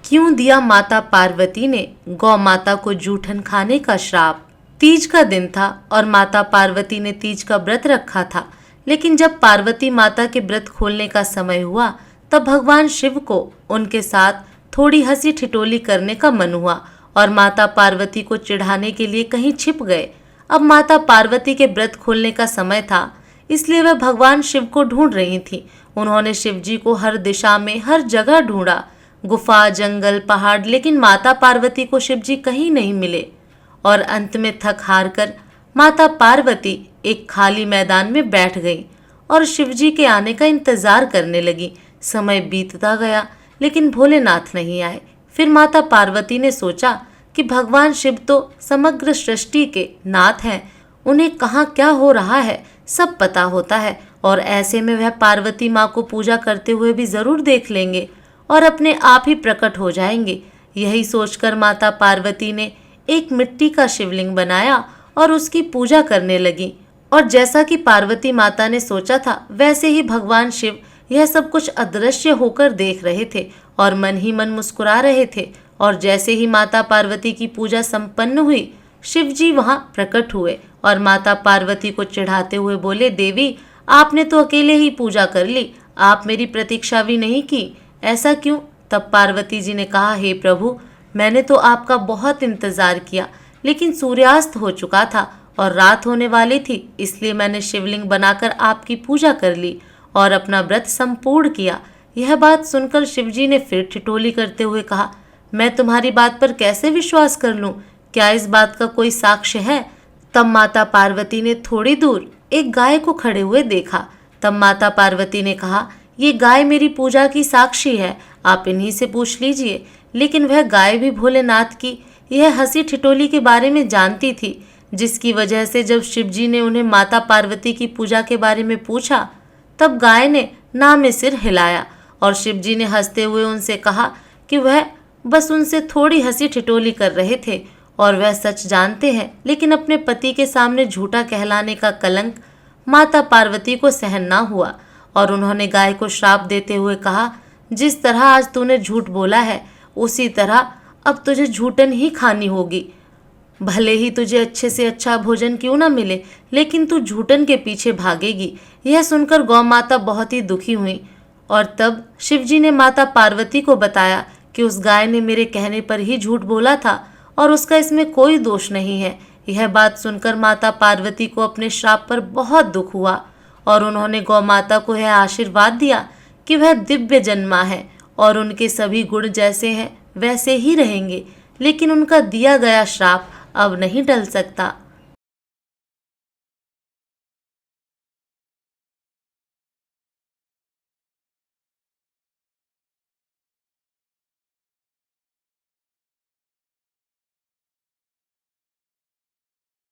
क्यों दिया माता पार्वती ने गौ माता को जूठन खाने का श्राप। तीज का दिन था और माता पार्वती ने तीज का व्रत रखा था। लेकिन जब पार्वती माता के व्रत खोलने का समय हुआ तब भगवान शिव को उनके साथ थोड़ी हंसी ठिठोली करने का मन हुआ और माता पार्वती को चिढ़ाने के लिए कहीं छिप गए। अब माता पार्वती के व्रत खोलने का समय था, इसलिए वह भगवान शिव को ढूंढ रही थी। उन्होंने शिव जी को हर दिशा में हर जगह ढूंढा, गुफा, जंगल, पहाड़, लेकिन माता पार्वती को शिव जी कहीं नहीं मिले। और अंत में थक हार कर माता पार्वती एक खाली मैदान में बैठ गई और शिव जी के आने का इंतजार करने लगी। समय बीतता गया लेकिन भोलेनाथ नहीं आए। फिर माता पार्वती ने सोचा कि भगवान शिव तो समग्र सृष्टि के नाथ हैं, उन्हें कहाँ क्या हो रहा है सब पता होता है और ऐसे में वह पार्वती माँ को पूजा करते हुए भी जरूर देख लेंगे और अपने आप ही प्रकट हो जाएंगे। यही सोचकर माता पार्वती ने एक मिट्टी का शिवलिंग बनाया और उसकी पूजा करने लगी। और जैसा कि पार्वती माता ने सोचा था वैसे ही भगवान शिव यह सब कुछ अदृश्य होकर देख रहे थे और मन ही मन मुस्कुरा रहे थे। और जैसे ही माता पार्वती की पूजा संपन्न हुई, शिव जी वहां प्रकट हुए और माता पार्वती को चिढ़ाते हुए बोले, देवी आपने तो अकेले ही पूजा कर ली, आप मेरी प्रतीक्षा भी नहीं की, ऐसा क्यों। तब पार्वती जी ने कहा, हे प्रभु, मैंने तो आपका बहुत इंतजार किया लेकिन सूर्यास्त हो चुका था और रात होने वाली थी, इसलिए मैंने शिवलिंग बनाकर आपकी पूजा कर ली और अपना व्रत संपूर्ण किया। यह बात सुनकर शिवजी ने फिर ठिठोली करते हुए कहा, मैं तुम्हारी बात पर कैसे विश्वास कर लूं, क्या इस बात का कोई साक्ष्य है। तब माता पार्वती ने थोड़ी दूर एक गाय को खड़े हुए देखा। तब माता पार्वती ने कहा, ये गाय मेरी पूजा की साक्षी है, आप इन्हीं से पूछ लीजिए। लेकिन वह गाय भी भोलेनाथ की यह हंसी ठिठोली के बारे में जानती थी, जिसकी वजह से जब शिवजी ने उन्हें माता पार्वती की पूजा के बारे में पूछा तब गाय ने ना में सिर हिलाया और शिवजी ने हंसते हुए उनसे कहा कि वह बस उनसे थोड़ी हंसी ठिठोली कर रहे थे और वह सच जानते हैं, लेकिन अपने पति के सामने झूठा कहलाने का कलंक माता पार्वती को सहन ना हुआ और उन्होंने गाय को श्राप देते हुए कहा, जिस तरह आज तूने झूठ बोला है उसी तरह अब तुझे झूठन ही खानी होगी। भले ही तुझे अच्छे से अच्छा भोजन क्यों ना मिले, लेकिन तू झूठन के पीछे भागेगी। यह सुनकर गौ माता बहुत ही दुखी हुई और तब शिवजी ने माता पार्वती को बताया कि उस गाय ने मेरे कहने पर ही झूठ बोला था और उसका इसमें कोई दोष नहीं है। यह बात सुनकर माता पार्वती को अपने श्राप पर बहुत दुख हुआ और उन्होंने गौ माता को यह आशीर्वाद दिया कि वह दिव्य जन्मा है और उनके सभी गुण जैसे हैं वैसे ही रहेंगे, लेकिन उनका दिया गया श्राप अब नहीं टल सकता।